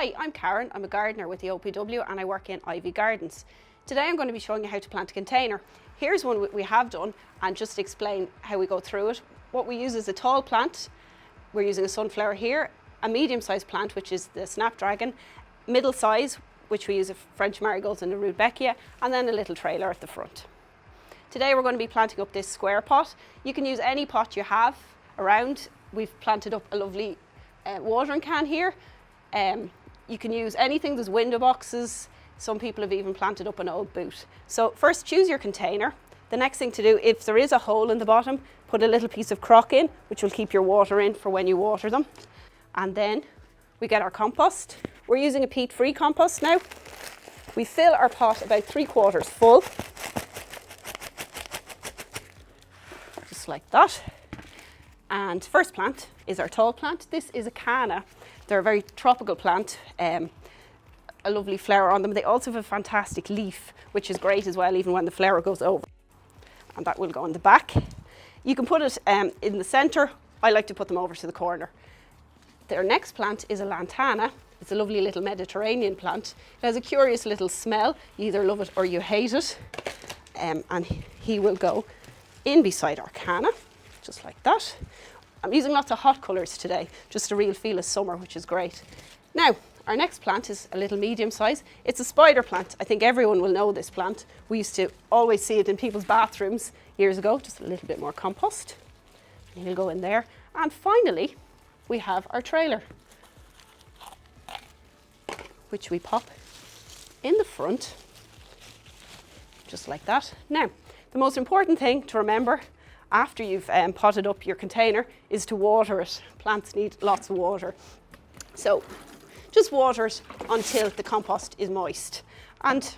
Hi, I'm Karen. I'm a gardener with the OPW and I work in Iveagh Gardens. Today I'm going to be showing you how to plant a container. Here's one we have done and just explain how we go through it. What we use is a tall plant. We're using a sunflower here, a medium-sized plant, which is the snapdragon, middle size, which we use a French marigolds and a rudbeckia, and then a little trailer at the front. Today we're going to be planting up this square pot. You can use any pot you have around. We've planted up a lovely watering can here. You can use anything, there's window boxes. Some people have even planted up an old boot. So first choose your container. The next thing to do, if there is a hole in the bottom, put a little piece of crock in, which will keep your water in for when you water them. And then we get our compost. We're using a peat-free compost now. We fill our pot about 3/4 full. Just like that. And first plant is our tall plant. This is a canna. They're a very tropical plant, a lovely flower on them. They also have a fantastic leaf, which is great as well, even when the flower goes over. And that will go in the back. You can put it in the centre. I like to put them over to the corner. Their next plant is a lantana. It's a lovely little Mediterranean plant. It has a curious little smell. You either love it or you hate it. And he will go in beside our canna, just like that. I'm using lots of hot colours today, just a real feel of summer, which is great. Now, our next plant is a little medium size. It's a spider plant. I think everyone will know this plant. We used to always see it in people's bathrooms years ago. Just a little bit more compost. And he'll go in there. And finally, we have our trailer, which we pop in the front, just like that. Now, the most important thing to remember after you've potted up your container is to water it. Plants need lots of water. So just water it until the compost is moist. And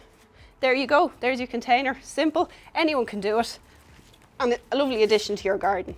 there you go, there's your container. Simple, anyone can do it. And a lovely addition to your garden.